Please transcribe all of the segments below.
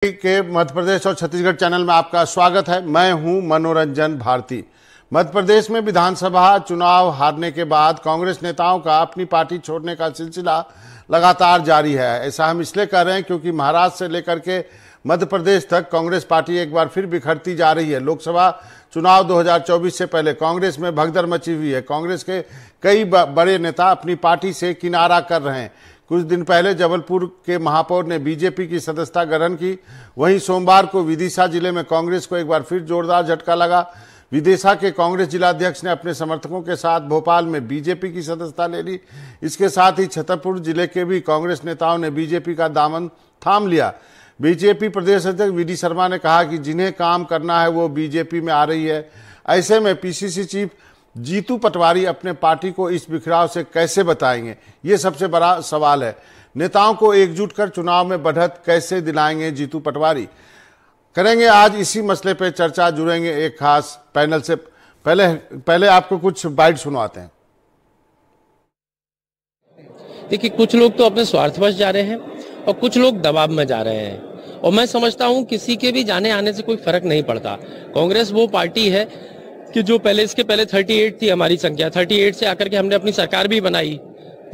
के मध्य प्रदेश और छत्तीसगढ़ चैनल में आपका स्वागत है। मैं हूं मनोरंजन भारती। मध्य प्रदेश में विधानसभा चुनाव हारने के बाद कांग्रेस नेताओं का अपनी पार्टी छोड़ने का सिलसिला लगातार जारी है। ऐसा हम इसलिए कर रहे हैं क्योंकि महाराष्ट्र से लेकर के मध्य प्रदेश तक कांग्रेस पार्टी एक बार फिर बिखरती जा रही है। लोकसभा चुनाव 2024 से पहले कांग्रेस में भगदड़ मची हुई है। कांग्रेस के कई बड़े नेता अपनी पार्टी से किनारा कर रहे हैं। कुछ दिन पहले जबलपुर के महापौर ने बीजेपी की सदस्यता ग्रहण की। वहीं सोमवार को विदिशा जिले में कांग्रेस को एक बार फिर जोरदार झटका लगा। विदिशा के कांग्रेस जिलाध्यक्ष ने अपने समर्थकों के साथ भोपाल में बीजेपी की सदस्यता ले ली। इसके साथ ही छतरपुर जिले के भी कांग्रेस नेताओं ने बीजेपी का दामन थाम लिया। बीजेपी प्रदेश अध्यक्ष वी डी शर्मा ने कहा कि जिन्हें काम करना है वो बीजेपी में आ रही है। ऐसे में पीसीसी चीफ जीतू पटवारी अपने पार्टी को इस बिखराव से कैसे बताएंगे, ये सबसे बड़ा सवाल है। नेताओं को एकजुट कर चुनाव में बढ़त कैसे दिलाएंगे जीतू पटवारी, करेंगे आज इसी मसले पे चर्चा। जुड़ेंगे एक खास पैनल से। पहले आपको कुछ बाइट सुनवाते हैं। देखिए, कुछ लोग तो अपने स्वार्थवश जा रहे हैं और कुछ लोग दबाव में जा रहे हैं, और मैं समझता हूं किसी के भी जाने आने से कोई फर्क नहीं पड़ता। कांग्रेस वो पार्टी है कि जो इसके पहले 38 थी हमारी संख्या, 38 से आकर के हमने अपनी सरकार भी बनाई,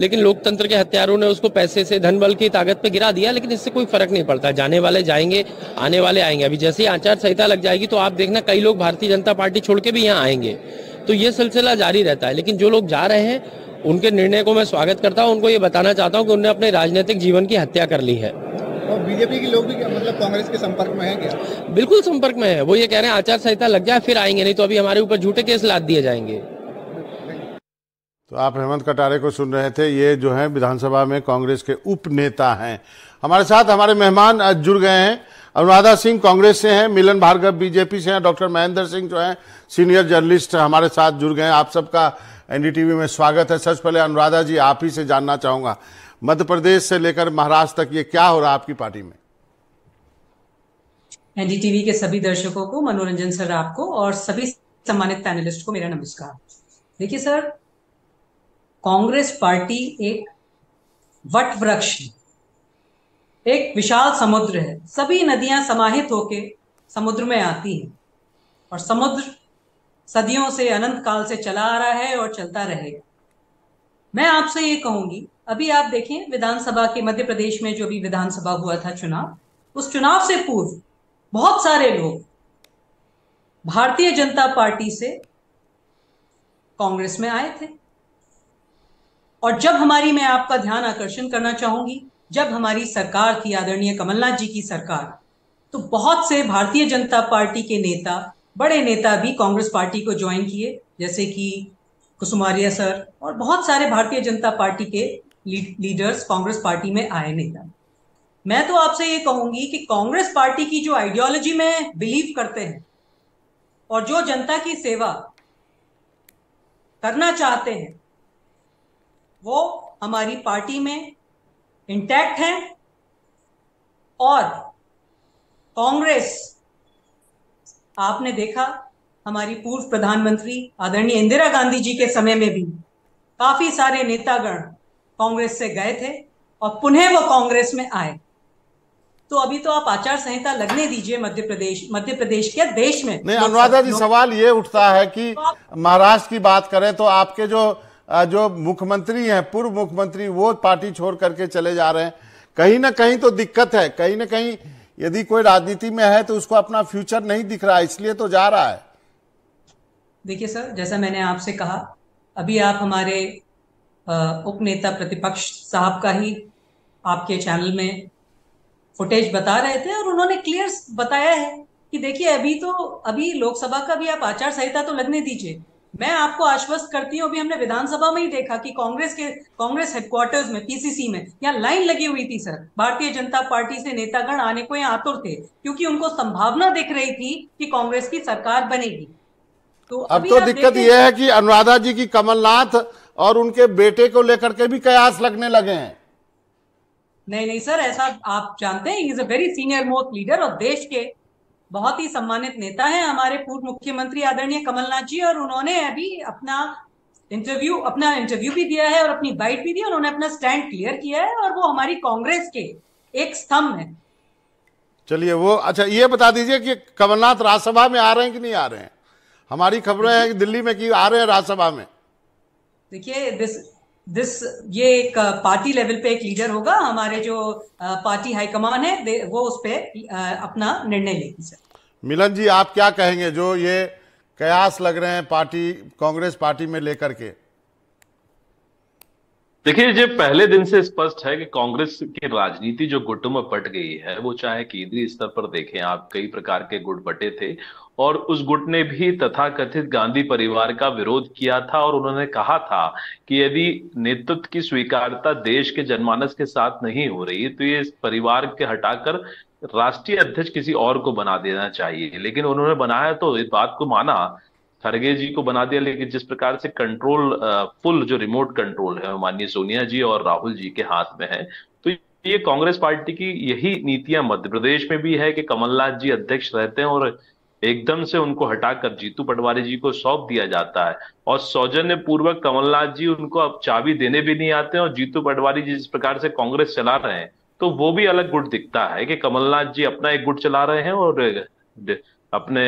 लेकिन लोकतंत्र के हत्यारों ने उसको पैसे से, धन बल की ताकत पे गिरा दिया। लेकिन इससे कोई फर्क नहीं पड़ता। जाने वाले जाएंगे, आने वाले आएंगे। अभी जैसे ही आचार संहिता लग जाएगी तो आप देखना कई लोग भारतीय जनता पार्टी छोड़ के भी यहाँ आएंगे। तो ये सिलसिला जारी रहता है। लेकिन जो लोग जा रहे हैं उनके निर्णय को मैं स्वागत करता हूँ। उनको ये बताना चाहता हूँ कि उन्होंने अपने राजनीतिक जीवन की हत्या कर ली है। और बीजेपी के लोग भी मतलब कांग्रेस के संपर्क में हैं क्या? बिल्कुल संपर्क में है। वो ये कह रहे हैं आचार संहिता लग जाए फिर आएंगे, नहीं तो अभी हमारे ऊपर झूठे केस लाद दिए जाएंगे। तो आप हेमंत कटारे को सुन रहे थे। ये जो है विधानसभा में कांग्रेस के उप नेता हैं। हमारे साथ हमारे मेहमान जुड़ गए हैं। अनुराधा सिंह कांग्रेस से हैं, मिलन भार्गव बीजेपी से हैं, डॉक्टर महेंद्र सिंह जो हैं सीनियर जर्नलिस्ट हमारे साथ जुड़ गए हैं। आप सबका एनडीटीवी में स्वागत है। सबसे पहले अनुराधा जी, आप ही से जानना चाहूंगा, मध्य प्रदेश से लेकर महाराष्ट्र तक ये क्या हो रहा है आपकी पार्टी में? एनडीटीवी के सभी दर्शकों को, मनोरंजन सर आपको और सभी सम्मानित पैनलिस्ट को मेरा नमस्कार। देखिए सर, कांग्रेस पार्टी एक वट वृक्ष है, एक विशाल समुद्र है। सभी नदियां समाहित होके समुद्र में आती हैं और समुद्र सदियों से, अनंत काल से चला आ रहा है और चलता रहेगा। मैं आपसे ये कहूंगी, अभी आप देखें विधानसभा के मध्य प्रदेश में जो भी विधानसभा हुआ था चुनाव, उस चुनाव से पूर्व बहुत सारे लोग भारतीय जनता पार्टी से कांग्रेस में आए थे। और जब मैं आपका ध्यान आकर्षण करना चाहूंगी, जब हमारी सरकार थी आदरणीय कमलनाथ जी की सरकार, तो बहुत से भारतीय जनता पार्टी के नेता, बड़े नेता भी कांग्रेस पार्टी को ज्वाइन किए, जैसे कि कुसुमारिया सर और बहुत सारे भारतीय जनता पार्टी के लीडर्स कांग्रेस पार्टी में आए नेता। मैं तो आपसे ये कहूंगी कि कांग्रेस पार्टी की जो आइडियोलॉजी में बिलीव करते हैं और जो जनता की सेवा करना चाहते हैं, वो हमारी पार्टी में इंटैक्ट है। और कांग्रेस, आपने देखा हमारी पूर्व प्रधानमंत्री आदरणीय इंदिरा गांधी जी के समय में भी काफी सारे नेतागण कांग्रेस से गए थे और पुनः वो कांग्रेस में आए। तो अभी तो आप आचार संहिता लगने दीजिए मध्य प्रदेश के देश में। नहीं अनुराधा जी, सवाल ये उठता है कि महाराष्ट्र की बात करें तो आपके जो मुख्यमंत्री हैं, पूर्व मुख्यमंत्री, वो पार्टी छोड़ करके चले जा रहे हैं। कहीं ना कहीं तो दिक्कत है। कहीं ना कहीं यदि कोई राजनीति में है तो उसको अपना फ्यूचर नहीं दिख रहा है, इसलिए तो जा रहा है। देखिए सर, जैसा मैंने आपसे कहा, अभी आप हमारे उपनेता प्रतिपक्ष साहब का ही आपके चैनल में फुटेज बता रहे थे और उन्होंने क्लियर बताया है कि देखिए अभी लोकसभा का भी आप आचार संहिता तो लगने दीजिए। मैं आपको आश्वस्त करती हूँ, अभी हमने विधानसभा में ही देखा कि कांग्रेस हेडक्वार्टर्स में, पीसीसी में, यहाँ लाइन लगी हुई थी सर। भारतीय जनता पार्टी से नेतागण आने को यहाँ आतुर थे क्योंकि उनको संभावना दिख रही थी कि कांग्रेस की सरकार बनेगी। तो अब तो दिक्कत यह है कि अनुराधा जी की कमलनाथ और उनके बेटे को लेकर के भी कयास लगने लगे हैं। नहीं सर, ऐसा आप जानते हैं, he is a very senior most leader और देश के बहुत ही सम्मानित नेता हैं हमारे पूर्व मुख्यमंत्री आदरणीय कमलनाथ जी। और उन्होंने अभी अपना इंटरव्यू भी दिया है और अपनी बाइट भी दी। उन्होंने अपना स्टैंड क्लियर किया है और वो हमारी कांग्रेस के एक स्तंभ है। चलिए वो अच्छा ये बता दीजिए कि कमलनाथ राज्यसभा में आ रहे हैं कि नहीं आ रहे हैं? हमारी खबरें हैं कि दिल्ली में कि आ रहे हैं राज्यसभा में। देखिए दिस दिस ये एक पार्टी लेवल पे एक लीडर होगा, हमारे जो पार्टी हाईकमान है वो उस पे अपना निर्णय लेगी सर। मिलन जी आप क्या कहेंगे जो ये कयास लग रहे हैं पार्टी कांग्रेस पार्टी में लेकर के? देखिए, ये पहले दिन से स्पष्ट है कि कांग्रेस की राजनीति जो गुटों में बट गई है, वो चाहे केंद्रीय स्तर पर देखें आप, कई प्रकार के गुट बटे थे और उस गुट ने भी तथाकथित गांधी परिवार का विरोध किया था और उन्होंने कहा था कि यदि नेतृत्व की स्वीकार्यता देश के जनमानस के साथ नहीं हो रही तो ये इस परिवार के हटाकर राष्ट्रीय अध्यक्ष किसी और को बना देना चाहिए। लेकिन उन्होंने बनाया तो इस बात को माना, खड़गे जी को बना दिया, लेकिन जिस प्रकार से कंट्रोल फुल जो रिमोट कंट्रोल है माननीय सोनिया जी और राहुल जी के हाथ में है, तो ये कांग्रेस पार्टी की यही नीतियां मध्य प्रदेश में भी है कि कमलनाथ जी अध्यक्ष रहते हैं और एकदम से उनको हटाकर जीतू पटवारी जी को सौंप दिया जाता है और सौजन्य पूर्वक कमलनाथ जी उनको अब चाबी देने भी नहीं आते हैं और जीतू पटवारी जी जिस प्रकार से कांग्रेस चला रहे हैं तो वो भी अलग गुट दिखता है कि कमलनाथ जी अपना एक गुट चला रहे हैं और अपने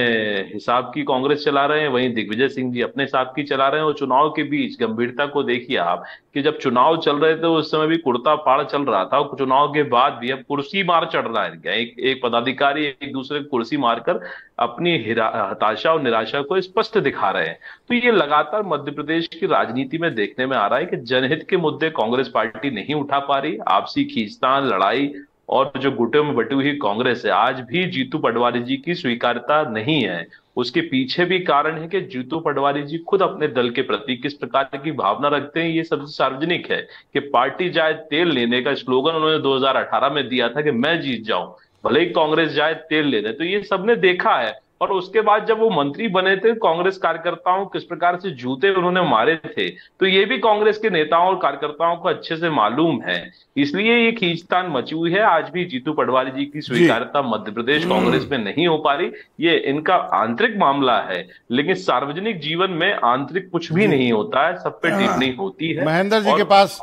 हिसाब की कांग्रेस चला रहे हैं, वहीं दिग्विजय सिंह जी अपने हिसाब की चला रहे हैं। और चुनाव के बीच गंभीरता को देखिए आप कि जब चुनाव चल रहे थे उस समय भी कुर्ता फाड़ चल रहा था और चुनाव के बाद भी अब कुर्सी मार चढ़ रहा है। एक पदाधिकारी एक दूसरे को कुर्सी मारकर अपनी हताशा और निराशा को स्पष्ट दिखा रहे हैं। तो ये लगातार मध्य प्रदेश की राजनीति में देखने में आ रहा है कि जनहित के मुद्दे कांग्रेस पार्टी नहीं उठा पा रही। आपसी खींचतान, लड़ाई और जो गुटों में बटी हुई कांग्रेस है, आज भी जीतू पटवारी जी की स्वीकार्यता नहीं है। उसके पीछे भी कारण है कि जीतू पटवारी जी खुद अपने दल के प्रति किस प्रकार की भावना रखते हैं, ये सबसे सार्वजनिक है कि पार्टी जाए तेल लेने का स्लोगन उन्होंने 2018 में दिया था कि मैं जीत जाऊं भले ही कांग्रेस जाए तेल लेने। तो ये सबने देखा है और उसके बाद जब वो मंत्री बने थे कांग्रेस कार्यकर्ताओं किस प्रकार से जूते उन्होंने मारे थे, तो ये भी कांग्रेस के नेताओं और कार्यकर्ताओं को अच्छे से मालूम है। इसलिए ये खींचतान मची हुई है। आज भी जीतू पटवारी जी की स्वीकार्यता मध्य प्रदेश कांग्रेस में नहीं हो पा रही। ये इनका आंतरिक मामला है, लेकिन सार्वजनिक जीवन में आंतरिक कुछ भी नहीं होता है, सब पे टिप्पणी होती है। महेंद्र जी के पास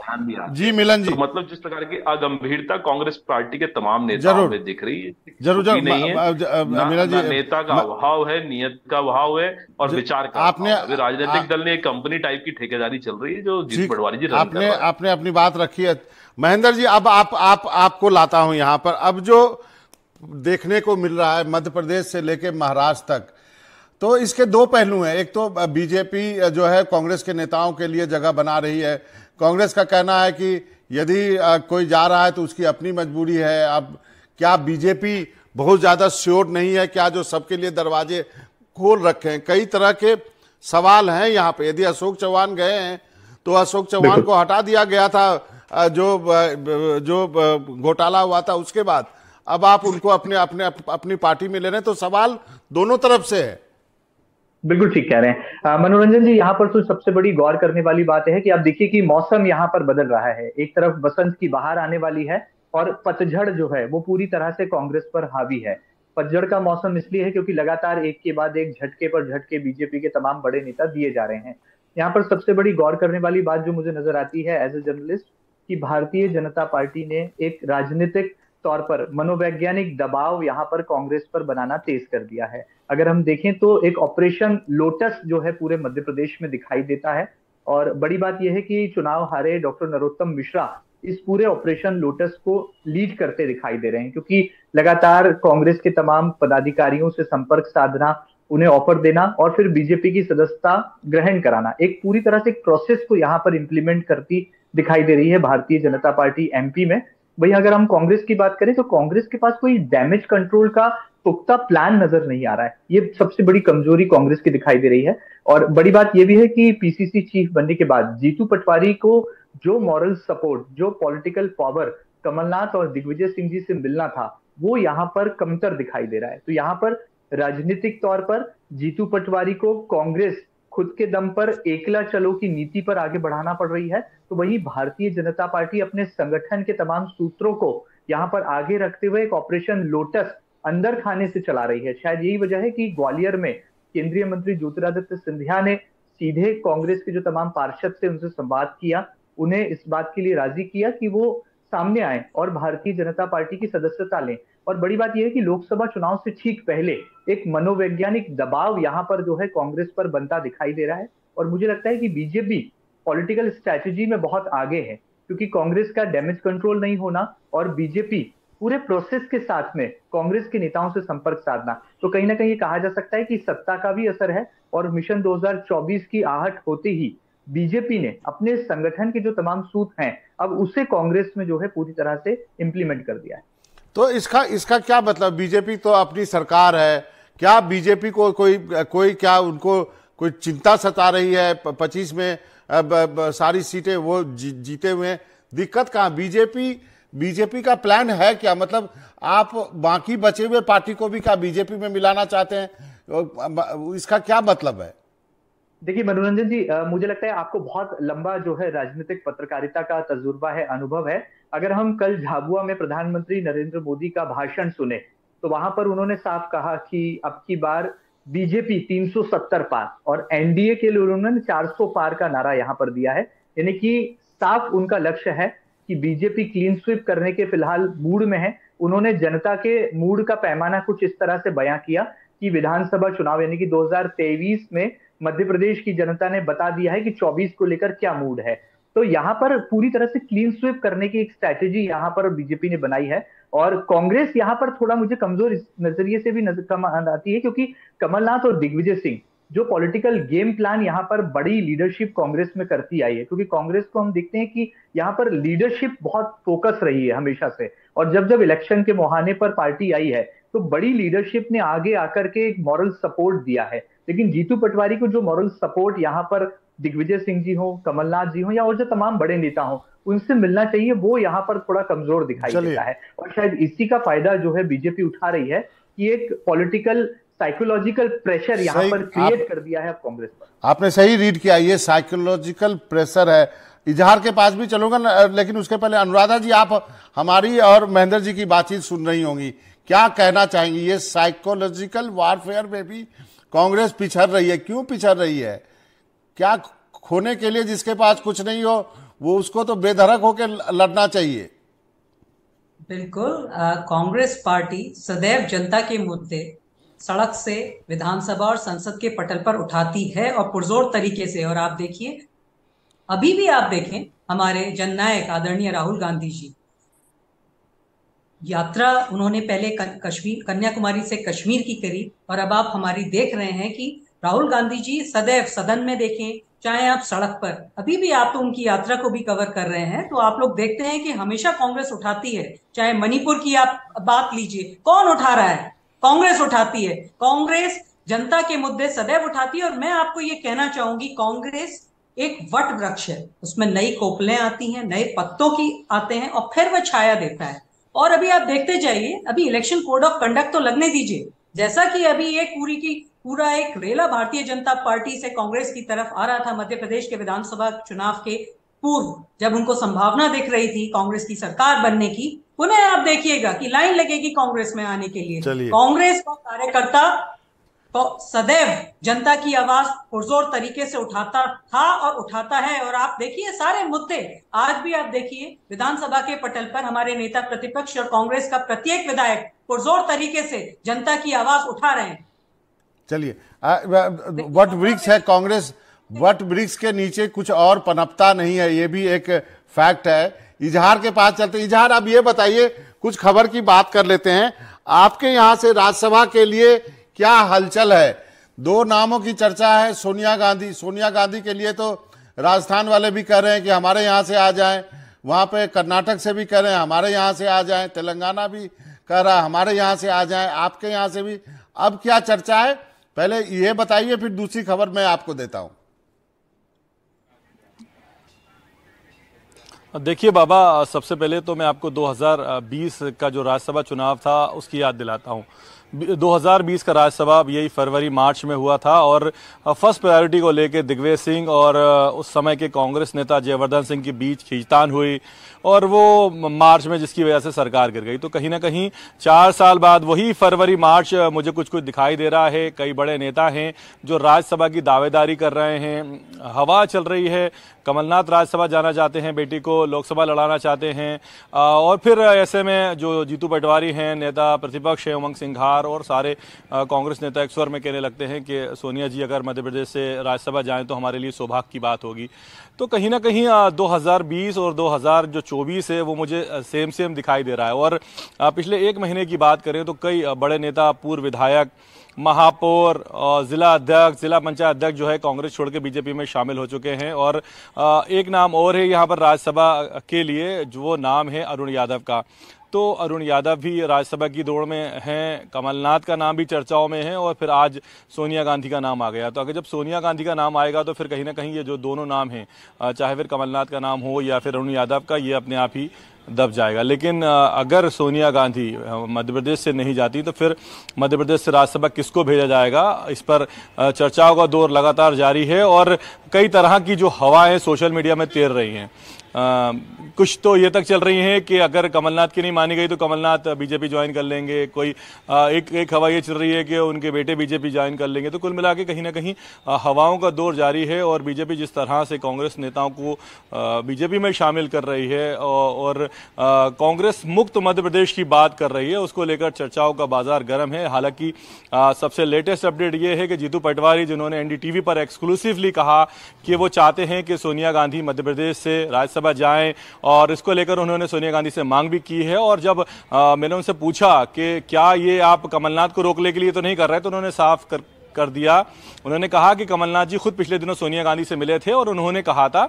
जी मिलन जी, तो मतलब जिस प्रकार की अगंभीरता कांग्रेस पार्टी के तमाम नेताओं में दिख रही है, जरूर नहीं है मिलन जी, नेता का अभाव है, नियत का अभाव है और विचार का आपने राजनीतिक दल ने एक कंपनी टाइप की ठेकेदारी चल रही है जो जीतू पटवारी जी आपने अपनी बात रखी है। महेंद्र जी अब आपको लाता हूं यहां पर। अब जो देखने को मिल रहा है मध्य प्रदेश से लेकर महाराष्ट्र तक, तो इसके दो पहलू हैं। एक तो बीजेपी जो है कांग्रेस के नेताओं के लिए जगह बना रही है। कांग्रेस का कहना है कि यदि कोई जा रहा है तो उसकी अपनी मजबूरी है। अब क्या बीजेपी बहुत ज्यादा श्योर नहीं है क्या जो सबके लिए दरवाजे खोल रखे हैं? कई तरह के सवाल हैं यहाँ पे। यदि अशोक चौहान गए हैं तो अशोक चौहान को हटा दिया गया था जो घोटाला हुआ था उसके बाद, अब आप उनको अपनी पार्टी में ले रहे हैं, तो सवाल दोनों तरफ से है। बिल्कुल ठीक कह रहे हैं मनोरंजन जी। यहाँ पर तो सबसे बड़ी गौर करने वाली बात है कि आप देखिए कि मौसम यहाँ पर बदल रहा है। एक तरफ बसंत की बहार आने वाली है और पतझड़ जो है वो पूरी तरह से कांग्रेस पर हावी है। पतझड़ का मौसम इसलिए है क्योंकि लगातार एक के बाद एक झटके पर झटके बीजेपी के तमाम बड़े नेता दिए जा रहे हैं। यहाँ पर सबसे बड़ी गौर करने वाली बात जो मुझे नजर आती है एज ए जर्नलिस्ट कि भारतीय जनता पार्टी ने एक राजनीतिक तौर पर मनोवैज्ञानिक दबाव यहाँ पर कांग्रेस पर बनाना तेज कर दिया है। अगर हम देखें तो एक ऑपरेशन लोटस जो है पूरे मध्य प्रदेश में दिखाई देता है और बड़ी बात यह है कि चुनाव हारे डॉक्टर नरोत्तम मिश्रा इस पूरे ऑपरेशन लोटस को लीड करते दिखाई दे रहे हैं, क्योंकि लगातार कांग्रेस के तमाम पदाधिकारियों से संपर्क साधना, उन्हें ऑफर देना और फिर बीजेपी की सदस्यता ग्रहण कराना, एक पूरी तरह से एक प्रोसेस को यहाँ पर इंप्लीमेंट करती दिखाई दे रही है भारतीय जनता पार्टी एमपी में। वही अगर हम कांग्रेस की बात करें तो कांग्रेस के पास कोई डैमेज कंट्रोल का पुख्ता प्लान नजर नहीं आ रहा है। ये सबसे बड़ी कमजोरी कांग्रेस की दिखाई दे रही है। और बड़ी बात यह भी है कि पीसीसी चीफ बनने के बाद जीतू पटवारी को जो मॉरल सपोर्ट, जो पॉलिटिकल पावर कमलनाथ और दिग्विजय सिंह जी से मिलना था, वो यहाँ पर कमतर दिखाई दे रहा है। तो यहाँ पर राजनीतिक तौर पर जीतू पटवारी को कांग्रेस खुद के दम पर एकला चलो की नीति पर आगे बढ़ाना पड़ रही है, तो वही भारतीय जनता पार्टी अपने संगठन के तमाम सूत्रों को यहाँ पर आगे रखते हुए एक ऑपरेशन लोटस अंदर खाने से चला रही है। शायद यही वजह है कि ग्वालियर में केंद्रीय मंत्री ज्योतिरादित्य सिंधिया ने सीधे कांग्रेस के जो तमाम पार्षद से उनसे संवाद किया, उन्हें इस बात के लिए राजी किया कि वो सामने आए और भारतीय जनता पार्टी की सदस्यता लें। और बड़ी बात यह है कि लोकसभा चुनाव से ठीक पहले एक मनोवैज्ञानिक दबाव यहाँ पर जो है कांग्रेस पर बनता दिखाई दे रहा है। और मुझे लगता है कि बीजेपी पॉलिटिकल स्ट्रैटेजी में बहुत आगे है, क्योंकि कांग्रेस का डैमेज कंट्रोल नहीं होना और बीजेपी पूरे प्रोसेस के साथ में कांग्रेस के नेताओं से संपर्क साधना, तो कहीं ना कहीं ये कहा जा सकता है कि सत्ता का भी असर है। और मिशन 2024 की आहट होते ही बीजेपी ने अपने संगठन के जो तमाम सूत्र हैं अब उसे कांग्रेस में जो है पूरी तरह से इंप्लीमेंट कर दिया है। तो इसका क्या मतलब, बीजेपी तो अपनी सरकार है, क्या बीजेपी को कोई क्या उनको कोई चिंता सता रही है? 25 में सारी सीटें वो जीते हुए हैं, दिक्कत कहाँ? बीजेपी का प्लान है क्या? मतलब आप बाकी बचे हुए पार्टी को भी क्या बीजेपी में मिलाना चाहते हैं? इसका क्या मतलब है? देखिए मनोरंजन जी, मुझे लगता है आपको बहुत लंबा जो है राजनीतिक पत्रकारिता का तजुर्बा है, अनुभव है। अगर हम कल झाबुआ में प्रधानमंत्री नरेंद्र मोदी का भाषण सुने तो वहां पर उन्होंने साफ कहा कि अब की बार बीजेपी 370 पार और एनडीए के लिए उन्होंने 400 पार का नारा यहां पर दिया है। यानी कि साफ उनका लक्ष्य है कि बीजेपी क्लीन स्वीप करने के फिलहाल मूड में है। उन्होंने जनता के मूड का पैमाना कुछ इस तरह से बयां किया कि विधानसभा चुनाव यानी कि 2023 में मध्य प्रदेश की जनता ने बता दिया है कि 24 को लेकर क्या मूड है। तो यहाँ पर पूरी तरह से क्लीन स्वीप करने की एक स्ट्रैटेजी यहाँ पर बीजेपी ने बनाई है। और कांग्रेस यहाँ पर थोड़ा मुझे कमजोर इस नजरिए से भी नजर आती है, क्योंकि कमलनाथ और दिग्विजय सिंह जो पॉलिटिकल गेम प्लान यहाँ पर बड़ी लीडरशिप कांग्रेस में करती आई है, क्योंकि कांग्रेस को हम देखते हैं कि यहाँ पर लीडरशिप बहुत फोकस रही है हमेशा से। और जब इलेक्शन के मुहाने पर पार्टी आई है तो बड़ी लीडरशिप ने आगे आकर के एक मॉरल सपोर्ट दिया है। लेकिन जीतू पटवारी को जो मॉरल सपोर्ट यहाँ पर दिग्विजय सिंह जी हो, कमलनाथ जी हो या और जो तमाम बड़े नेता हो उनसे मिलना चाहिए, वो यहाँ पर थोड़ा कमजोर दिखाई देता है। और शायद इसी का फायदा जो है बीजेपी उठा रही है कि एक पॉलिटिकल साइकोलॉजिकल प्रेशर यहाँ पर क्रिएट कर दिया है अब कांग्रेस पर। आपने सही रीड किया, ये साइकोलॉजिकल प्रेशर है। इजहार के पास भी चलूंगा, लेकिन उसके पहले अनुराधा जी, आप हमारी और महेंद्र जी की बातचीत सुन रही होंगी, क्या कहना चाहेंगी? ये साइकोलॉजिकल वारफेयर में भी कांग्रेस पिछड़ रही है, क्यों पिछड़ रही है? क्या खोने के लिए जिसके पास कुछ नहीं हो वो उसको तो बेधड़क होकर लड़ना चाहिए। बिल्कुल, कांग्रेस पार्टी सदैव जनता के मुद्दे सड़क से विधानसभा और संसद के पटल पर उठाती है और पुरजोर तरीके से। और आप देखिए, अभी भी आप देखें, हमारे जननायक आदरणीय राहुल गांधी जी यात्रा उन्होंने पहले कन्याकुमारी से कश्मीर की करी, और अब आप हमारी देख रहे हैं कि राहुल गांधी जी सदैव सदन में देखें, चाहे आप सड़क पर, अभी भी आप तो उनकी यात्रा को भी कवर कर रहे हैं, तो आप लोग देखते हैं कि हमेशा कांग्रेस उठाती है। चाहे मणिपुर की आप बात लीजिए, कौन उठा रहा है? कांग्रेस उठाती है। कांग्रेस जनता के मुद्दे सदैव उठाती है। और मैं आपको ये कहना चाहूंगी, कांग्रेस एक वट वृक्ष है, उसमें नई कोपलें आती हैं, नए पत्तों की आते हैं और फिर वह छाया देता है। और अभी आप देखते जाइए, अभी इलेक्शन कोड ऑफ कंडक्ट तो लगने दीजिए। जैसा कि अभी एक पूरा एक रेला भारतीय जनता पार्टी से कांग्रेस की तरफ आ रहा था मध्य प्रदेश के विधानसभा चुनाव के पूर्व, जब उनको संभावना दिख रही थी कांग्रेस की सरकार बनने की, पुनः आप देखिएगा कि लाइन लगेगी कांग्रेस में आने के लिए। कांग्रेस का कार्यकर्ता तो सदैव जनता की आवाज पुरजोर तरीके से उठाता था और उठाता है। और आप देखिए सारे मुद्दे, आज भी आप देखिए विधानसभा के पटल पर हमारे नेता प्रतिपक्ष और कांग्रेस का प्रत्येक विधायक पुरजोर तरीके से जनता की आवाज उठा रहे हैं। चलिए, वट वृक्ष है कांग्रेस, वट वृक्ष के नीचे कुछ और पनपता नहीं है, ये भी एक फैक्ट है। इजहार के पास चलते। इजहार, अब ये बताइए, कुछ खबर की बात कर लेते हैं। आपके यहाँ से राज्यसभा के लिए क्या हलचल है? दो नामों की चर्चा है, सोनिया गांधी के लिए तो राजस्थान वाले भी कह रहे हैं कि हमारे यहाँ से आ जाएं, वहाँ पे कर्नाटक से भी कह रहे हैं हमारे यहाँ से आ जाएं, तेलंगाना भी कह रहा है हमारे यहाँ से आ जाएं, आपके यहाँ से भी। अब क्या चर्चा है, पहले ये बताइए, फिर दूसरी खबर मैं आपको देता हूँ। देखिए बाबा, सबसे पहले तो मैं आपको 2020 का जो राज्यसभा चुनाव था उसकी याद दिलाता हूँ। 2020 का राज्यसभा यही फरवरी मार्च में हुआ था और फर्स्ट प्रायोरिटी को लेकर दिग्विजय सिंह और उस समय के कांग्रेस नेता जयवर्धन सिंह के बीच खींचतान हुई और वो मार्च में जिसकी वजह से सरकार गिर गई। तो कहीं ना कहीं 4 साल बाद वही फरवरी मार्च मुझे कुछ दिखाई दे रहा है। कई बड़े नेता हैं जो राज्यसभा की दावेदारी कर रहे हैं, हवा चल रही है। कमलनाथ राज्यसभा जाना चाहते हैं बेटी को वो लोकसभा लड़ाना चाहते हैं। और फिर ऐसे में जो जीतू पटवारी हैं, नेता प्रतिपक्ष है उमंग सिंघार, और सारे कांग्रेस नेता एक स्वर में कहने लगते हैं कि सोनिया जी अगर मध्य प्रदेश से राज्यसभा जाएं तो हमारे लिए सौभाग्य की बात होगी। तो कहीं ना कहीं 2020 और 2024 है वो मुझे सेम दिखाई दे रहा है। और पिछले एक महीने की बात करें तो कई बड़े नेता, पूर्व विधायक, महापौर और जिला अध्यक्ष, जिला पंचायत अध्यक्ष जो है कांग्रेस छोड़ के बीजेपी में शामिल हो चुके हैं। और एक नाम और है यहाँ पर राज्यसभा के लिए, जो वो नाम है अरुण यादव का। तो अरुण यादव भी राज्यसभा की दौड़ में हैं, कमलनाथ का नाम भी चर्चाओं में है, और फिर आज सोनिया गांधी का नाम आ गया। तो अगर जब सोनिया गांधी का नाम आएगा तो फिर कहीं ना कहीं ये जो दोनों नाम हैं, चाहे फिर कमलनाथ का नाम हो या फिर अरुण यादव का, ये अपने आप ही दब जाएगा। लेकिन अगर सोनिया गांधी मध्य प्रदेश से नहीं जाती तो फिर मध्य प्रदेश से राज्यसभा किसको भेजा जाएगा, इस पर चर्चाओं का दौर लगातार जारी है। और कई तरह की जो हवाएं सोशल मीडिया में तैर रही हैं, कुछ तो ये तक चल रही हैं कि अगर कमलनाथ की नहीं मानी गई तो कमलनाथ बीजेपी ज्वाइन कर लेंगे। कोई एक हवा ये चल रही है कि उनके बेटे बीजेपी ज्वाइन कर लेंगे। तो कुल मिला के कहीं ना कहीं हवाओं का दौर जारी है। और बीजेपी जिस तरह से कांग्रेस नेताओं को बीजेपी में शामिल कर रही है और कांग्रेस मुक्त मध्य प्रदेश की बात कर रही है, उसको लेकर चर्चाओं का बाजार गर्म है। हालांकि सबसे लेटेस्ट अपडेट ये है कि जीतू पटवारी, जिन्होंने एनडीटीवी पर एक्सक्लूसिवली कहा कि वो चाहते हैं कि सोनिया गांधी मध्य प्रदेश से राज्यसभा जाएं, और इसको लेकर उन्होंने सोनिया गांधी से मांग भी की है। और जब मैंने उनसे पूछा कि क्या ये आप कमलनाथ को रोकने के लिए तो नहीं कर रहे, तो उन्होंने साफ कर दिया। उन्होंने कहा कि कमलनाथ जी खुद पिछले दिनों सोनिया गांधी से मिले थे और उन्होंने कहा था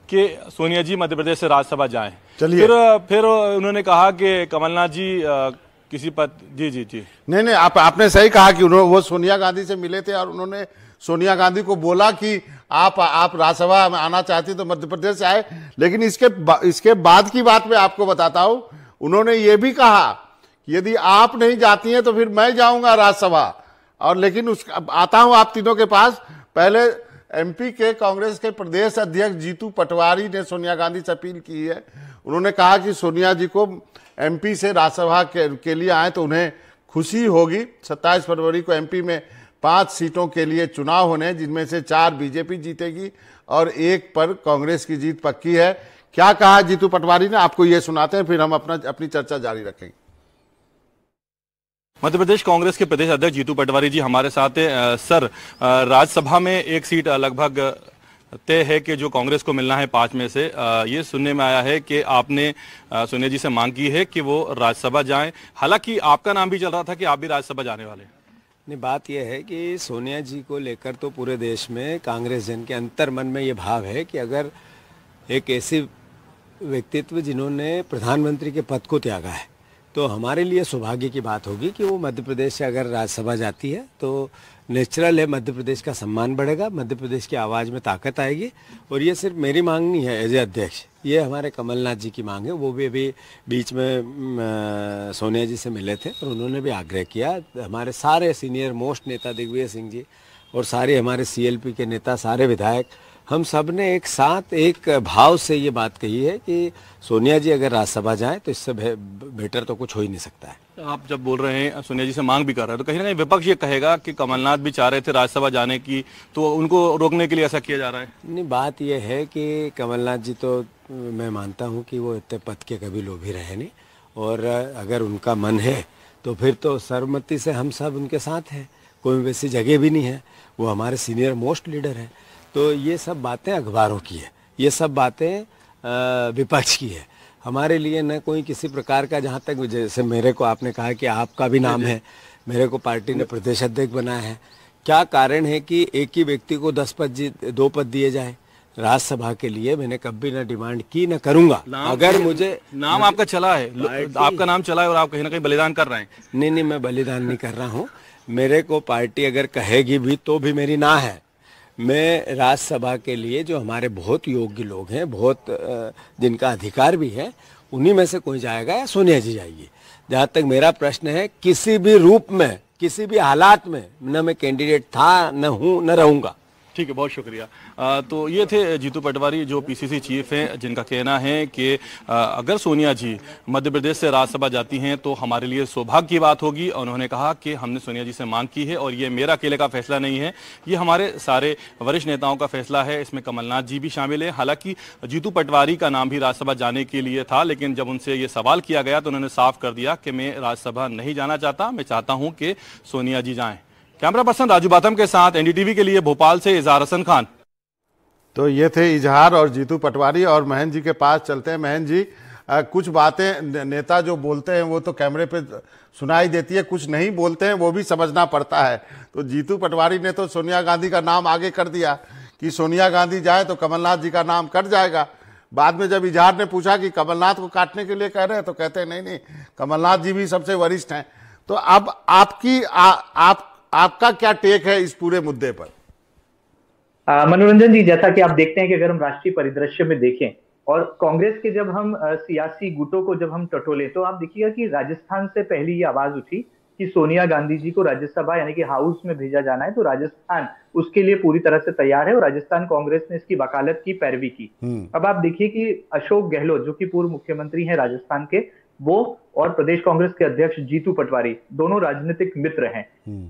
कि सोनिया जी मध्य प्रदेश से राज्यसभा जाएं। फिर उन्होंने कहा कि कमलनाथ जी किसी पद जी नहीं, आपने सही कहा कि वो सोनिया गांधी से मिले थे और उन्होंने सोनिया गांधी को बोला कि आप राज्यसभा में आना चाहती तो मध्य प्रदेश से आए। लेकिन इसके बाद की बात मैं आपको बताता हूं, उन्होंने ये भी कहा कि यदि आप नहीं जाती हैं तो फिर मैं जाऊंगा राज्यसभा। और लेकिन आता हूं आप तीनों के पास। पहले एमपी के कांग्रेस के प्रदेश अध्यक्ष जीतू पटवारी ने सोनिया गांधी से अपील की है। उन्होंने कहा कि सोनिया जी को एमपी से राज्यसभा के लिए आए तो उन्हें खुशी होगी। 27 फरवरी को एमपी में 5 सीटों के लिए चुनाव होने, जिनमें से 4 बीजेपी जीतेगी और 1 पर कांग्रेस की जीत पक्की है। क्या कहा जीतू पटवारी ने, आपको ये सुनाते हैं, फिर हम अपनी चर्चा जारी रखेंगे। मध्य प्रदेश कांग्रेस के प्रदेश अध्यक्ष जीतू पटवारी जी हमारे साथ हैं। सर, राज्यसभा में 1 सीट लगभग तय है कि जो कांग्रेस को मिलना है 5 में से। ये सुनने में आया है कि आपने सोनिया जी से मांग की है कि वो राज्यसभा जाएं। हालांकि आपका नाम भी चल रहा था कि आप भी राज्यसभा जाने वाले हैं। नहीं, बात यह है कि सोनिया जी को लेकर तो पूरे देश में कांग्रेस जन के अंतर मन में ये भाव है कि अगर एक ऐसे व्यक्तित्व जिन्होंने प्रधानमंत्री के पद को त्यागा है तो हमारे लिए सौभाग्य की बात होगी कि वो मध्य प्रदेश से अगर राज्यसभा जाती है तो नेचुरल है, मध्य प्रदेश का सम्मान बढ़ेगा, मध्य प्रदेश की आवाज़ में ताकत आएगी। और ये सिर्फ मेरी मांग नहीं है एज ए अध्यक्ष, ये हमारे कमलनाथ जी की मांग है। वो भी अभी बीच में सोनिया जी से मिले थे और उन्होंने भी आग्रह किया। हमारे सारे सीनियर मोस्ट नेता दिग्विजय सिंह जी और सारे हमारे सीएलपी के नेता, सारे विधायक, हम सब ने एक साथ एक भाव से ये बात कही है कि सोनिया जी अगर राज्यसभा जाएं तो इससे बेटर तो कुछ हो ही नहीं सकता है। आप जब बोल रहे हैं सोनिया जी से मांग भी कर रहे हैं तो कहीं ना कहीं विपक्ष ये कहेगा कि कमलनाथ भी चाह रहे थे राज्यसभा जाने की, तो उनको रोकने के लिए ऐसा किया जा रहा है। नहीं, बात ये है कि कमलनाथ जी तो मैं मानता हूँ कि वो इतने पद के कभी लोभी रहे नहीं, और अगर उनका मन है तो फिर तो सर्वमति से हम सब उनके साथ हैं। कोई वैसी जगह भी नहीं है, वो हमारे सीनियर मोस्ट लीडर हैं। तो ये सब बातें अखबारों की है, ये सब बातें विपक्ष की है। हमारे लिए न कोई किसी प्रकार का, जहाँ तक जैसे मेरे को आपने कहा कि आपका भी नाम है, मेरे को पार्टी ने प्रदेश अध्यक्ष बनाया है। क्या कारण है कि एक ही व्यक्ति को 2 पद दिए जाए राज्यसभा के लिए? मैंने कभी ना डिमांड की, न करूंगा। अगर मुझे नाम आपका चला है, आपका नाम चला है और आप कहीं ना कहीं बलिदान कर रहे हैं। नहीं, मैं बलिदान नहीं कर रहा हूँ। मेरे को पार्टी अगर कहेगी भी तो भी मेरी ना है। मैं राज्यसभा के लिए जो हमारे बहुत योग्य लोग हैं, बहुत जिनका अधिकार भी है, उन्हीं में से कोई जाएगा या सोनिया जी जाएगी। जहाँ तक मेरा प्रश्न है, किसी भी रूप में, किसी भी हालात में न मैं कैंडिडेट था, न हूँ, न रहूँगा। ठीक है, बहुत शुक्रिया। तो ये थे जीतू पटवारी जो पीसीसी चीफ हैं, जिनका कहना है कि अगर सोनिया जी मध्य प्रदेश से राज्यसभा जाती हैं तो हमारे लिए सौभाग्य की बात होगी। और उन्होंने कहा कि हमने सोनिया जी से मांग की है और ये मेरा अकेले का फैसला नहीं है, ये हमारे सारे वरिष्ठ नेताओं का फैसला है, इसमें कमलनाथ जी भी शामिल है। हालांकि जीतू पटवारी का नाम भी राज्यसभा जाने के लिए था, लेकिन जब उनसे ये सवाल किया गया तो उन्होंने साफ कर दिया कि मैं राज्यसभा नहीं जाना चाहता, मैं चाहता हूं कि सोनिया जी जाएं। कैमरा पर्सन राजू बाथम के साथ एनडीटीवी के लिए भोपाल से इजहार हसन खान। तो ये थे इजहार और जीतू पटवारी। और महेंद्र जी के पास चलते हैं। महेंद्र जी, कुछ बातें नेता जो बोलते हैं वो तो कैमरे पे सुनाई देती है, कुछ नहीं बोलते हैं वो भी समझना पड़ता है। तो जीतू पटवारी ने तो सोनिया गांधी का नाम आगे कर दिया कि सोनिया गांधी जाए तो कमलनाथ जी का नाम कट जाएगा। बाद में जब इजहार ने पूछा कि कमलनाथ को काटने के लिए कह रहे हैं तो कहते हैं नहीं, कमलनाथ जी भी सबसे वरिष्ठ हैं। तो अब आपका क्या टेक है इस पूरे मुद्दे पर? मनोरंजन जी, जैसा कि आप देखते हैं कि अगर हम राष्ट्रीय परिदृश्य में देखें और कांग्रेस के जब हम सियासी गुटों को जब हम टटोले तो आप देखिएगा कि राजस्थान से पहली ये आवाज उठी कि सोनिया गांधी जी को राज्यसभा यानी कि हाउस में भेजा जाना है, तो राजस्थान उसके लिए पूरी तरह से तैयार है और राजस्थान कांग्रेस ने इसकी वकालत की, पैरवी की। अब आप देखिए कि अशोक गहलोत जो कि पूर्व मुख्यमंत्री हैं राजस्थान के, वो और प्रदेश कांग्रेस के अध्यक्ष जीतू पटवारी दोनों राजनीतिक मित्र हैं।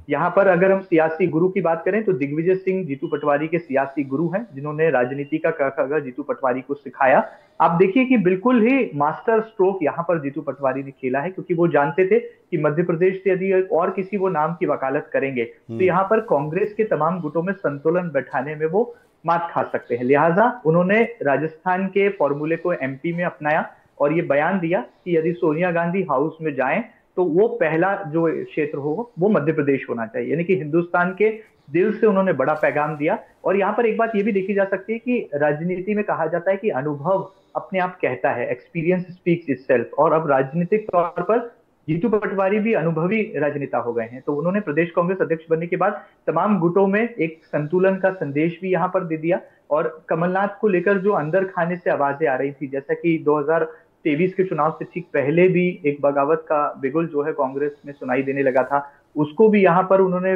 यहाँ पर अगर हम सियासी गुरु की बात करें तो दिग्विजय सिंह जीतू पटवारी के सियासी गुरु हैं, जिन्होंने राजनीति का क ख ग जीतू पटवारी को सिखाया। आप देखिए कि बिल्कुल ही मास्टर स्ट्रोक यहाँ पर जीतू पटवारी ने खेला है, क्योंकि वो जानते थे कि मध्य प्रदेश से यदि और किसी वो नाम की वकालत करेंगे तो यहाँ पर कांग्रेस के तमाम गुटों में संतुलन बैठाने में वो मात खा सकते हैं। लिहाजा उन्होंने राजस्थान के फॉर्मूले को एमपी में अपनाया और ये बयान दिया कि यदि सोनिया गांधी हाउस में जाएं तो वो पहला जो क्षेत्र हो वो मध्य प्रदेश होना चाहिए, यानी कि हिंदुस्तान के दिल से उन्होंने बड़ा पैगाम दिया। और यहाँ पर एक बात ये भी देखी जा सकती है कि राजनीति में कहा जाता है कि अनुभव अपने आप कहता है, एक्सपीरियंस स्पीक्स इटसेल्फ, और अब राजनीतिक तौर पर जीतू पटवारी भी अनुभवी राजनेता हो गए हैं। तो उन्होंने प्रदेश कांग्रेस अध्यक्ष बनने के बाद तमाम गुटों में एक संतुलन का संदेश भी यहाँ पर दे दिया। और कमलनाथ को लेकर जो अंदर खाने से आवाजें आ रही थी, जैसा कि 2023 के चुनाव से ठीक पहले भी एक बगावत का बिगुल जो है कांग्रेस में सुनाई देने लगा था, उसको भी यहाँ पर उन्होंने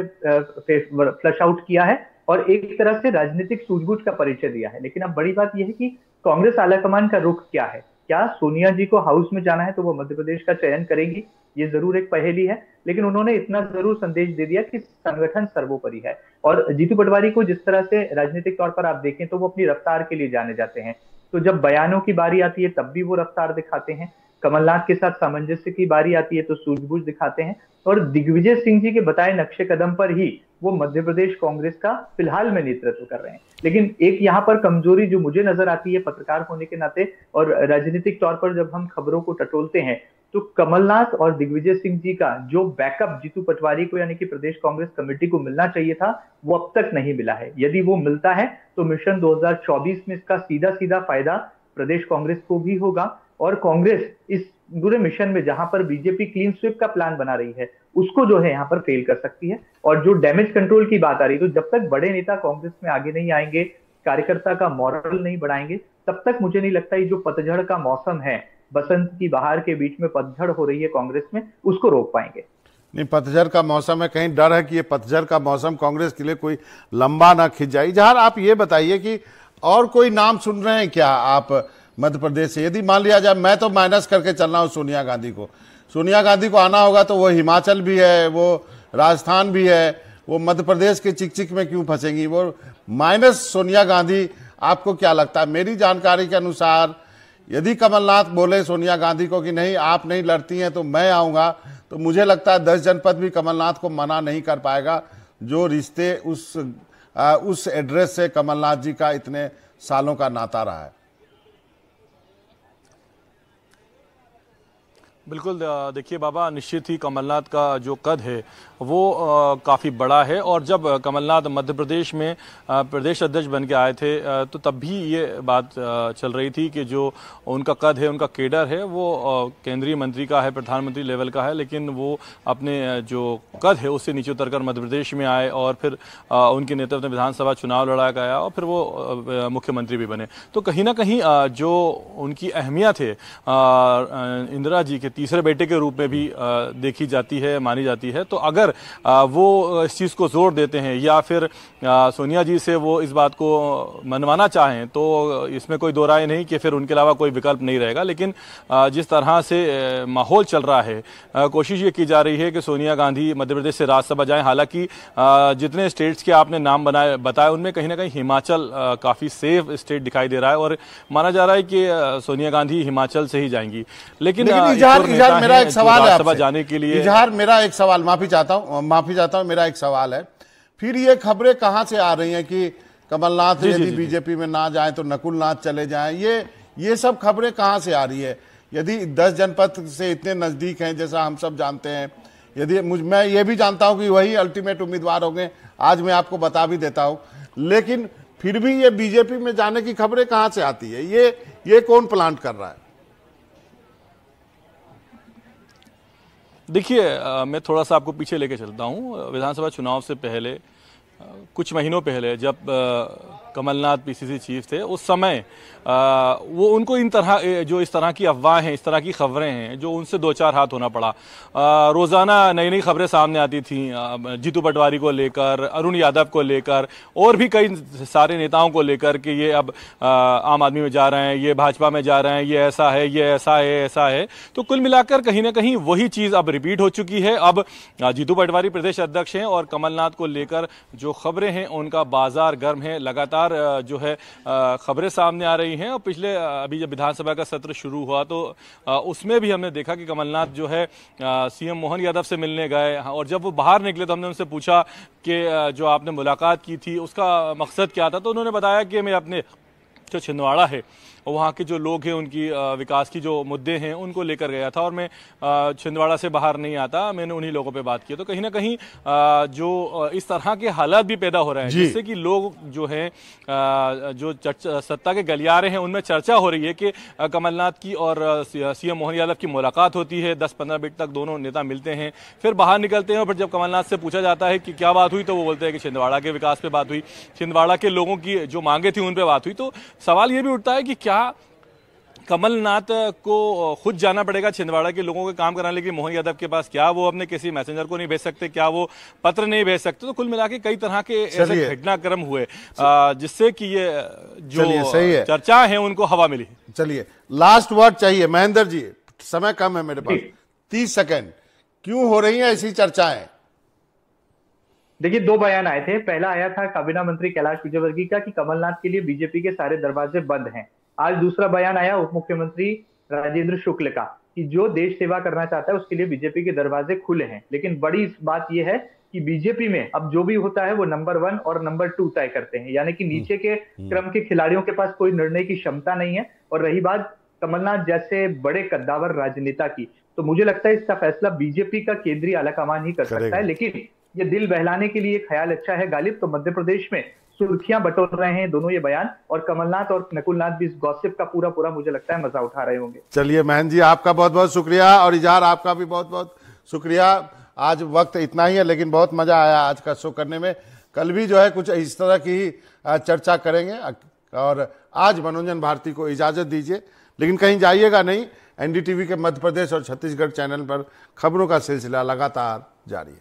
फ्लश आउट किया है और एक तरह से राजनीतिक सूझबूझ का परिचय दिया है। लेकिन अब बड़ी बात यह है कि कांग्रेस आलाकमान का रुख क्या है। क्या सोनिया जी को हाउस में जाना है तो वो मध्य प्रदेश का चयन करेंगी, ये जरूर एक पहेली है, लेकिन उन्होंने इतना जरूर संदेश दे दिया कि संगठन सर्वोपरि है। और जीतू पटवारी को जिस तरह से राजनीतिक तौर पर आप देखें तो वो अपनी रफ्तार के लिए जाने जाते हैं, तो जब बयानों की बारी आती है तब भी वो रफ्तार दिखाते हैं, कमलनाथ के साथ सामंजस्य की बारी आती है तो सूझबूझ दिखाते हैं, और दिग्विजय सिंह जी के बताए नक्शे कदम पर ही वो मध्य प्रदेश कांग्रेस का फिलहाल में नेतृत्व कर रहे हैं। लेकिन एक यहाँ पर कमजोरी जो मुझे नजर आती है पत्रकार होने के नाते और राजनीतिक तौर पर जब हम खबरों को टटोलते हैं, तो कमलनाथ और दिग्विजय सिंह जी का जो बैकअप जीतू पटवारी को यानी कि प्रदेश कांग्रेस कमेटी को मिलना चाहिए था वो अब तक नहीं मिला है। यदि वो मिलता है तो मिशन 2024 में इसका सीधा सीधा फायदा प्रदेश कांग्रेस को भी होगा और कांग्रेस इस पूरे मिशन में जहां पर बीजेपी क्लीन स्वीप का प्लान बना रही है उसको जो है यहाँ पर फेल कर सकती है। और जो डैमेज कंट्रोल की बात आ रही है, तो जब तक बड़े नेता कांग्रेस में आगे नहीं आएंगे, कार्यकर्ता का मॉरल नहीं बढ़ाएंगे, तब तक मुझे नहीं लगता ये जो पतझड़ का मौसम है, बसंत की बहार के बीच में पतझड़ हो रही है कांग्रेस में, उसको रोक पाएंगे। नहीं, पतझड़ का मौसम है, कहीं डर है कि ये पतझड़ का मौसम कांग्रेस के लिए कोई लंबा ना खिंच जाए। जहां आप ये बताइए कि और कोई नाम सुन रहे हैं क्या आप मध्य प्रदेश से? यदि मान लिया जाए, मैं तो माइनस करके चल रहा हूँ सोनिया गांधी को आना होगा तो वो हिमाचल भी है, वो राजस्थान भी है, वो मध्य प्रदेश के चिक चिक में क्यों फंसेंगी? वो माइनस सोनिया गांधी, आपको क्या लगता है? मेरी जानकारी के अनुसार यदि कमलनाथ बोले सोनिया गांधी को कि नहीं आप नहीं लड़ती हैं तो मैं आऊंगा, तो मुझे लगता है 10 जनपद भी कमलनाथ को मना नहीं कर पाएगा, जो रिश्ते उस एड्रेस से कमलनाथ जी का इतने सालों का नाता रहा है। बिल्कुल, देखिए बाबा, निश्चित ही कमलनाथ का जो कद है वो काफ़ी बड़ा है और जब कमलनाथ मध्य प्रदेश में प्रदेश अध्यक्ष बन के आए थे तो तब भी ये बात चल रही थी कि जो उनका कद है, उनका केडर है वो केंद्रीय मंत्री का है, प्रधानमंत्री लेवल का है, लेकिन वो अपने जो कद है उससे नीचे उतरकर मध्य प्रदेश में आए और फिर उनके नेतृत्व में विधानसभा चुनाव लड़ाया गया और फिर वो मुख्यमंत्री भी बने। तो कहीं ना कहीं जो उनकी अहमियत है इंदिरा जी के तीसरे बेटे के रूप में भी देखी जाती है, मानी जाती है। तो अगर वो इस चीज़ को जोर देते हैं या फिर सोनिया जी से वो इस बात को मनवाना चाहें तो इसमें कोई दो राय नहीं कि फिर उनके अलावा कोई विकल्प नहीं रहेगा। लेकिन जिस तरह से माहौल चल रहा है, कोशिश ये की जा रही है कि सोनिया गांधी मध्य प्रदेश से राज्यसभा जाएं। हालांकि जितने स्टेट्स के आपने नाम बताए उनमें कहीं ना कहीं हिमाचल काफ़ी सेफ स्टेट दिखाई दे रहा है और माना जा रहा है कि सोनिया गांधी हिमाचल से ही जाएंगी। लेकिन इजहार मेरा एक सवाल है आपसे, जाने के लिए इजहार मेरा एक सवाल, माफी चाहता हूं, मेरा एक सवाल है। फिर ये खबरें कहां से आ रही हैं कि कमलनाथ यदि बीजेपी में ना जाए तो नकुलनाथ चले जाएं? ये सब खबरें कहां से आ रही है? यदि 10 जनपद से इतने नजदीक हैं जैसा हम सब जानते हैं, यदि मैं ये भी जानता हूं कि वही अल्टीमेट उम्मीदवार होंगे, आज मैं आपको बता भी देता हूं, लेकिन फिर भी ये बीजेपी में जाने की खबरें कहां से आती है? ये कौन प्लांट कर रहा है? देखिए, मैं थोड़ा सा आपको पीछे लेके चलता हूं। विधानसभा चुनाव से पहले, कुछ महीनों पहले, जब कमलनाथ पीसीसी चीफ थे, उस समय वो उनको इस तरह की अफवाहें, इस तरह की खबरें हैं जो उनसे दो चार हाथ होना पड़ा। रोजाना नई नई खबरें सामने आती थी जीतू पटवारी को लेकर, अरुण यादव को लेकर और भी कई सारे नेताओं को लेकर कि ये अब आम आदमी में जा रहे हैं, ये भाजपा में जा रहे हैं, ये ऐसा है, ये ऐसा है, ऐसा है। तो कुल मिलाकर कहीं ना कहीं वही चीज अब रिपीट हो चुकी है। अब जीतू पटवारी प्रदेश अध्यक्ष हैं और कमलनाथ को लेकर जो खबरें हैं उनका बाजार गर्म है। लगातार जो है खबरें सामने आ रही हैं और पिछले अभी जब विधानसभा का सत्र शुरू हुआ तो उसमें भी हमने देखा कि कमलनाथ जो है सीएम मोहन यादव से मिलने गए और जब वो बाहर निकले तो हमने उनसे पूछा कि जो आपने मुलाकात की थी उसका मकसद क्या था। तो उन्होंने बताया कि मैं अपने जो छिंदवाड़ा है और वहाँ के जो लोग हैं उनकी विकास की जो मुद्दे हैं उनको लेकर गया था और मैं छिंदवाड़ा से बाहर नहीं आता, मैंने उन्हीं लोगों पे बात की। तो कहीं ना कहीं जो इस तरह के हालात भी पैदा हो रहे हैं जिससे कि लोग जो हैं जो सत्ता के गलियारे हैं उनमें चर्चा हो रही है कि कमलनाथ की और सीएम मोहन यादव की मुलाकात होती है, 10-15 मिनट तक दोनों नेता मिलते हैं, फिर बाहर निकलते हैं और फिर जब कमलनाथ से पूछा जाता है कि क्या बात हुई तो वो बोलते हैं कि छिंदवाड़ा के विकास पे बात हुई, छिंदवाड़ा के लोगों की जो मांगे थी उन पर बात हुई। तो सवाल ये भी उठता है कि क्या कमलनाथ को खुद जाना पड़ेगा छिंदवाड़ा के लोगों के काम कराने के लिए मोहन यादव के पास? क्या वो अपने किसी मैसेंजर को नहीं भेज सकते? क्या वो पत्र नहीं भेज सकते? तो कुल मिला के कई तरह के ऐसे घटनाक्रम हुए जिससे कि ये जो चर्चा है उनको हवा मिली। चलिए, लास्ट वर्ड चाहिए महेंद्र जी, समय कम है मेरे पास, 30 सेकेंड। क्यों हो रही है ऐसी चर्चाएं? देखिए, 2 बयान आए थे। पहला आया था काबीना मंत्री कैलाश विजयवर्गीय का कि कमलनाथ के लिए बीजेपी के सारे दरवाजे बंद हैं। आज दूसरा बयान आया उप मुख्यमंत्री राजेंद्र शुक्ल का कि जो देश सेवा करना चाहता है उसके लिए बीजेपी के दरवाजे खुले हैं। लेकिन बड़ी बात यह है कि बीजेपी में अब जो भी होता है वो नंबर 1 और नंबर 2 तय करते हैं, यानी कि नीचे के क्रम के खिलाड़ियों के पास कोई निर्णय की क्षमता नहीं है। और रही बात कमलनाथ जैसे बड़े कद्दावर राजनेता की, तो मुझे लगता है इसका फैसला बीजेपी का केंद्रीय आलाकमान ही कर सकता है। लेकिन ये दिल बहलाने के लिए ख्याल अच्छा है गालिब, तो मध्य प्रदेश में सुर्खियां बटोर रहे हैं दोनों ये बयान, और कमलनाथ और नकुलनाथ भी इस गॉसिप का पूरा मुझे लगता है मजा उठा रहे होंगे। चलिए महेंद्र जी, आपका बहुत बहुत शुक्रिया और इजहार आपका भी बहुत बहुत शुक्रिया। आज वक्त इतना ही है लेकिन बहुत मजा आया आज का शो करने में। कल भी जो है कुछ इस तरह की चर्चा करेंगे और आज मनोरंजन भारती को इजाजत दीजिए, लेकिन कहीं जाइएगा नहीं। एनडीटीवी के मध्य प्रदेश और छत्तीसगढ़ चैनल पर खबरों का सिलसिला लगातार जारी है।